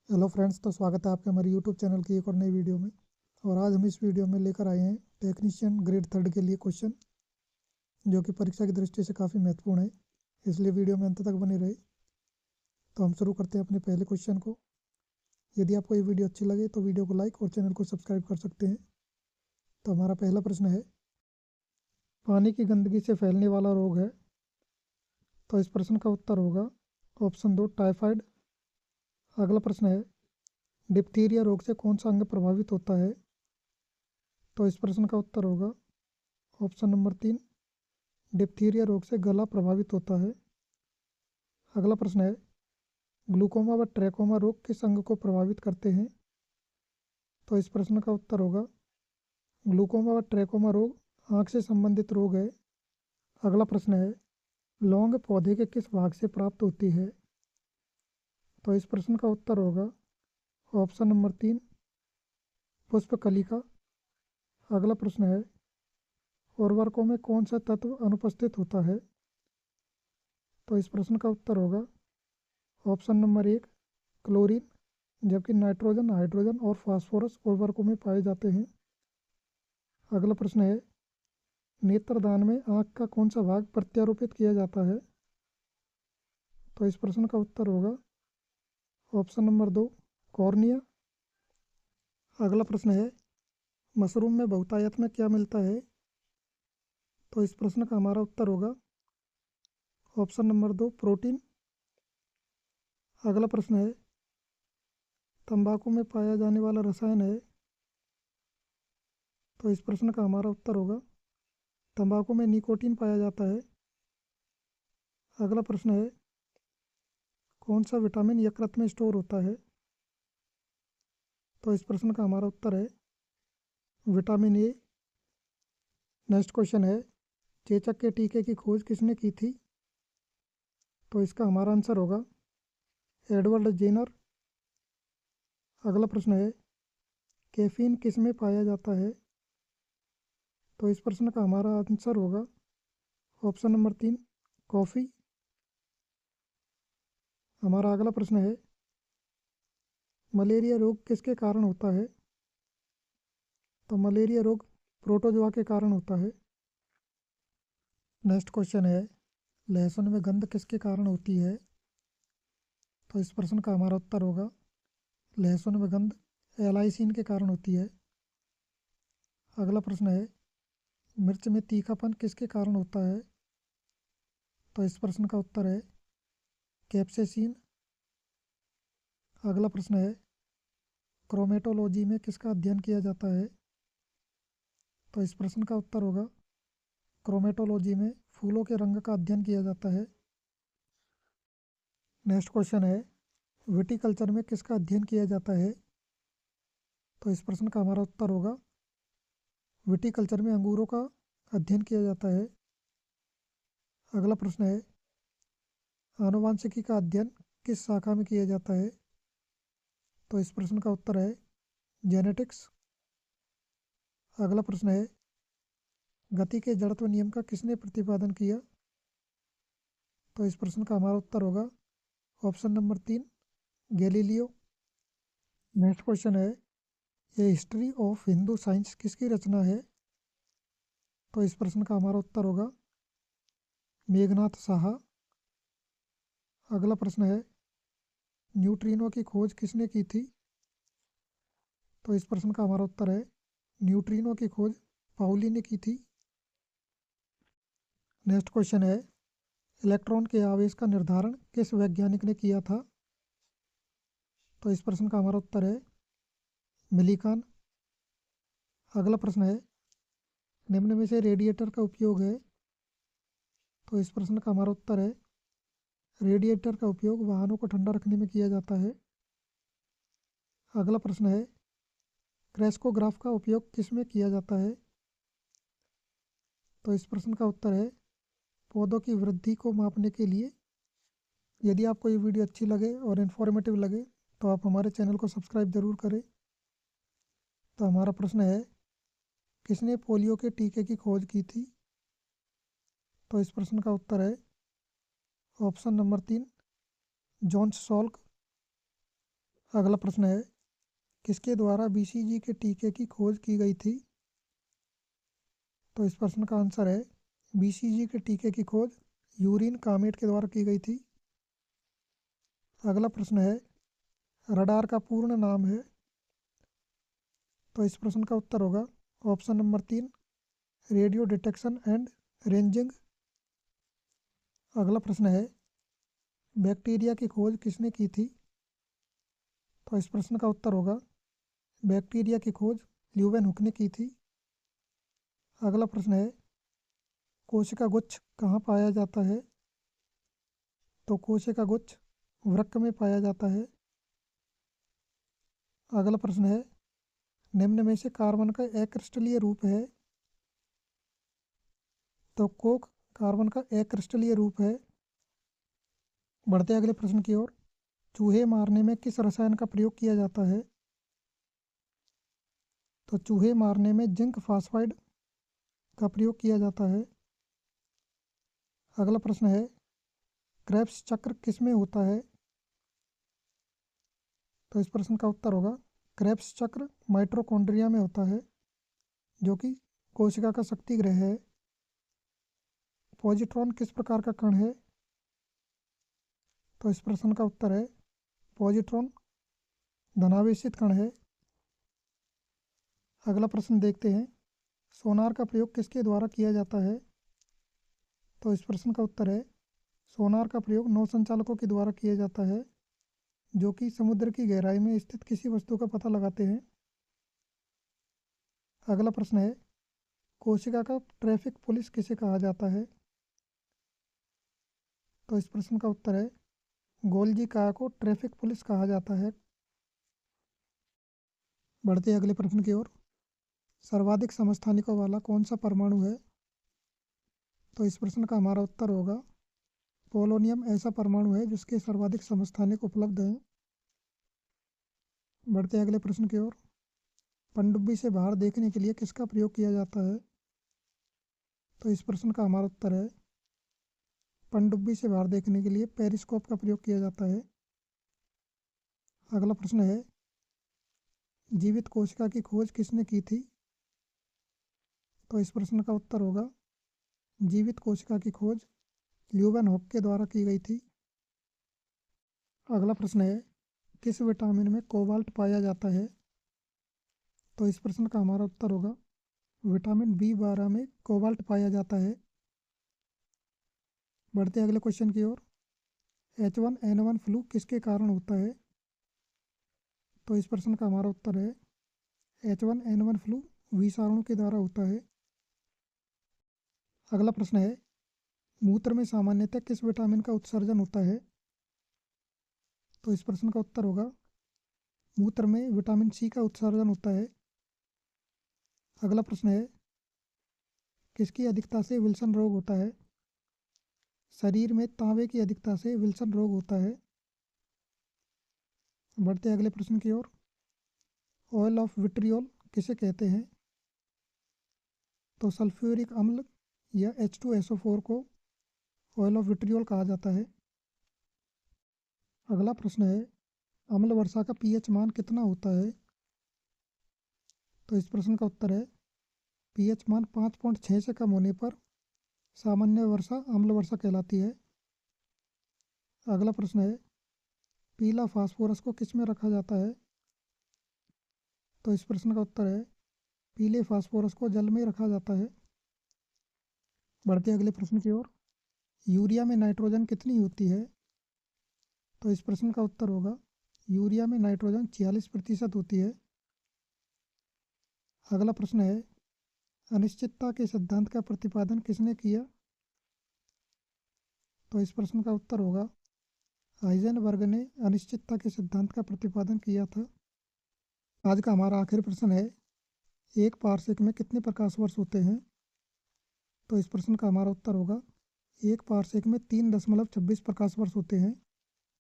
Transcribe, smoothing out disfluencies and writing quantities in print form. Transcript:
Hello friends, तो स्वागत है आपके हमारे यूट्यूब चैनल की एक और नई वीडियो में। और आज हम इस वीडियो में लेकर आए हैं टेक्नीशियन ग्रेड थर्ड के लिए क्वेश्चन, जो कि परीक्षा की दृष्टि से काफ़ी महत्वपूर्ण है। इसलिए वीडियो में अंत तक बने रहे। तो हम शुरू करते हैं अपने पहले क्वेश्चन को। यदि आपको ये वीडियो अच्छी लगे तो वीडियो को लाइक और चैनल को सब्सक्राइब कर सकते हैं। तो हमारा पहला प्रश्न है, पानी की गंदगी से फैलने वाला रोग है। तो इस प्रश्न का उत्तर होगा ऑप्शन 2, टाइफाइड। अगला प्रश्न है, डिप्थीरिया रोग से कौन सा अंग प्रभावित होता है। तो इस प्रश्न का उत्तर होगा ऑप्शन नंबर 3, डिप्थीरिया रोग से गला प्रभावित होता है। अगला प्रश्न है, ग्लूकोमा व ट्रैकोमा रोग किस अंग को प्रभावित करते हैं। तो इस प्रश्न का उत्तर होगा ग्लूकोमा व ट्रैकोमा रोग आँख से संबंधित रोग है। अगला प्रश्न है, लौंग पौधे के किस भाग से प्राप्त होती है। तो इस प्रश्न का उत्तर होगा ऑप्शन नंबर 3, पुष्पकलिका। अगला प्रश्न है, उर्वरकों में कौन सा तत्व अनुपस्थित होता है। तो इस प्रश्न का उत्तर होगा ऑप्शन नंबर 1, क्लोरीन, जबकि नाइट्रोजन, हाइड्रोजन और फास्फोरस उर्वरकों में पाए जाते हैं। अगला प्रश्न है, नेत्रदान में आँख का कौन सा भाग प्रत्यारोपित किया जाता है। तो इस प्रश्न का उत्तर होगा ऑप्शन नंबर 2, कॉर्निया। अगला प्रश्न है, मशरूम में बहुतायत में क्या मिलता है। तो इस प्रश्न का हमारा उत्तर होगा ऑप्शन नंबर 2, प्रोटीन। अगला प्रश्न है, तंबाकू में पाया जाने वाला रसायन है। तो इस प्रश्न का हमारा उत्तर होगा तंबाकू में निकोटीन पाया जाता है। अगला प्रश्न है, कौन सा विटामिन यकृत में स्टोर होता है। तो इस प्रश्न का हमारा उत्तर है विटामिन ए। नेक्स्ट क्वेश्चन है, चेचक के टीके की खोज किसने की थी। तो इसका हमारा आंसर होगा एडवर्ड जेनर। अगला प्रश्न है, कैफीन किस में पाया जाता है। तो इस प्रश्न का हमारा आंसर होगा ऑप्शन नंबर 3, कॉफ़ी। हमारा अगला प्रश्न है, मलेरिया रोग किसके कारण होता है। तो मलेरिया रोग प्रोटोजोआ के कारण होता है। नेक्स्ट क्वेश्चन है, लहसुन में गंध किसके कारण होती है। तो इस प्रश्न का हमारा उत्तर होगा लहसुन में गंध एलाइसिन के कारण होती है। अगला प्रश्न है, मिर्च में तीखापन किसके कारण होता है। तो इस प्रश्न का उत्तर है कैप्सेसिन। अगला प्रश्न है, क्रोमेटोलॉजी में किसका अध्ययन किया जाता है। तो इस प्रश्न का उत्तर होगा क्रोमेटोलॉजी में फूलों के रंग का अध्ययन किया जाता है। नेक्स्ट क्वेश्चन है, विटिकल्चर में किसका अध्ययन किया जाता है। तो इस प्रश्न का हमारा उत्तर होगा विटिकल्चर में अंगूरों का अध्ययन किया जाता है। अगला प्रश्न है, आनुवांशिकी का अध्ययन किस शाखा में किया जाता है। तो इस प्रश्न का उत्तर है जेनेटिक्स। अगला प्रश्न है, गति के जड़त्व नियम का किसने प्रतिपादन किया। तो इस प्रश्न का हमारा उत्तर होगा option number 3, Galileo. Next question है, ये हिस्ट्री ऑफ हिंदू साइंस किसकी रचना है। तो इस प्रश्न का हमारा उत्तर होगा मेघनाथ साहा। अगला प्रश्न है, न्यूट्रिनो की खोज किसने की थी। तो इस प्रश्न का हमारा उत्तर है न्यूट्रिनो की खोज पाउली ने की थी। नेक्स्ट क्वेश्चन है, इलेक्ट्रॉन के आवेश का निर्धारण किस वैज्ञानिक ने किया था। तो इस प्रश्न का हमारा उत्तर है मिलीकान। अगला प्रश्न है, निम्न में से रेडिएटर का उपयोग है। तो इस प्रश्न का हमारा उत्तर है रेडिएटर का उपयोग वाहनों को ठंडा रखने में किया जाता है। अगला प्रश्न है, क्रेस्कोग्राफ का उपयोग किस में किया जाता है। तो इस प्रश्न का उत्तर है पौधों की वृद्धि को मापने के लिए। यदि आपको ये वीडियो अच्छी लगे और इन्फॉर्मेटिव लगे तो आप हमारे चैनल को सब्सक्राइब ज़रूर करें। तो हमारा प्रश्न है, किसने पोलियो के टीके की खोज की थी। तो इस प्रश्न का उत्तर है ऑप्शन नंबर 3, जॉन सॉल्क। अगला प्रश्न है, किसके द्वारा BCG के टीके की खोज की गई थी? तो इस प्रश्न का आंसर है, BCG के टीके की खोज यूरिन कामेट के द्वारा की गई थी। अगला प्रश्न है, रडार का पूर्ण नाम है? तो इस प्रश्न का उत्तर होगा option number 3, radio detection and ranging. अगला प्रश्न है, बैक्टीरिया की खोज किसने की थी? तो इस प्रश्न का उत्तर होगा, बैक्टीरिया की खोज ल्यूवेनहुक ने की थी। अगला प्रश्न है, कोशिका गुच्छ कहाँ पाया जाता है? तो कोशिका गुच्छ वृक्क में पाया जाता है। अगला प्रश्न है, निम्न में से कार्बन का अक्रिस्टलीय रूप है? तो कोक कार्बन का अक्रिस्टलीय रूप है। बढ़ते अगले प्रश्न की ओर, चूहे मारने में किस रसायन का प्रयोग किया जाता है? तो चूहे मारने में जिंक फॉस्फाइड का प्रयोग किया जाता है। अगला प्रश्न है, क्रेब्स चक्र किसमें होता है? तो इस प्रश्न का उत्तर होगा, क्रेब्स चक्र माइटोकॉन्ड्रिया में होता है, जो कि कोशिका का शक्ति ग्रह है। पॉजिट्रॉन किस प्रकार का कण है? तो इस प्रश्न का उत्तर है, पॉजिट्रॉन धनावेशित कण है। अगला प्रश्न देखते हैं, सोनार का प्रयोग किसके द्वारा किया जाता है? तो इस प्रश्न का उत्तर है, सोनार का प्रयोग नौ संचालकों के द्वारा किया जाता है, जो कि समुद्र की गहराई में स्थित किसी वस्तु का पता लगाते हैं। अगला प्रश्न है, कोशिका का ट्रैफिक पुलिस किसे कहा जाता है? तो इस प्रश्न का उत्तर है, गोल्जी काया को ट्रैफिक पुलिस कहा जाता है। बढ़ते अगले प्रश्न की ओर, सर्वाधिक समस्थानिकों वाला कौन सा परमाणु है? तो इस प्रश्न का हमारा उत्तर होगा, पोलोनियम ऐसा परमाणु है जिसके सर्वाधिक समस्थानिक उपलब्ध हैं। बढ़ते अगले प्रश्न की ओर, पनडुब्बी से बाहर देखने के लिए किसका प्रयोग किया जाता है? तो इस प्रश्न का हमारा उत्तर है, पनडुब्बी से बाहर देखने के लिए पेरिस्कोप का प्रयोग किया जाता है। अगला प्रश्न है, जीवित कोशिका की खोज किसने की थी? तो इस प्रश्न का उत्तर होगा, जीवित कोशिका की खोज ल्यूवेनहुक के द्वारा की गई थी। अगला प्रश्न है, किस विटामिन में कोबाल्ट पाया जाता है? तो इस प्रश्न का हमारा उत्तर होगा, विटामिन B12 में कोबाल्ट पाया जाता है। बढ़ते अगले क्वेश्चन की ओर, H1N1 फ्लू किसके कारण होता है? तो इस प्रश्न का हमारा उत्तर है, H1N1 फ्लू विषाणु के द्वारा होता है। अगला प्रश्न है, मूत्र में सामान्यतः किस विटामिन का उत्सर्जन होता है? तो इस प्रश्न का उत्तर होगा, मूत्र में विटामिन C का उत्सर्जन होता है। अगला प्रश्न है, किसकी अधिकता से विल्सन रोग होता है? शरीर में तांबे की अधिकता से विल्सन रोग होता है। बढ़ते अगले प्रश्न की ओर, ऑयल ऑफ विट्रियोल किसे कहते हैं? तो सल्फ्यूरिक अम्ल या H2SO4 को ऑयल ऑफ विट्रियोल कहा जाता है। अगला प्रश्न है, अम्ल वर्षा का pH मान कितना होता है? तो इस प्रश्न का उत्तर है, pH मान 5.6 से कम होने पर सामान्य वर्षा अम्ल वर्षा कहलाती है। अगला प्रश्न है, पीला फास्फोरस को किस में रखा जाता है? तो इस प्रश्न का उत्तर है, पीले फास्फोरस को जल में रखा जाता है। बढ़ते अगले प्रश्न की ओर, यूरिया में नाइट्रोजन कितनी होती है? तो इस प्रश्न का उत्तर होगा, यूरिया में नाइट्रोजन 46% होती है। अगला प्रश्न है, अनिश्चितता के सिद्धांत का प्रतिपादन किसने किया? तो इस प्रश्न का उत्तर होगा, हाइजेनबर्ग ने अनिश्चितता के सिद्धांत का प्रतिपादन किया था। आज का हमारा आखिरी प्रश्न है, एक पारसेक में कितने प्रकाश वर्ष होते हैं? तो इस प्रश्न का हमारा उत्तर होगा, एक पारसेक में 3.26 प्रकाश वर्ष होते हैं।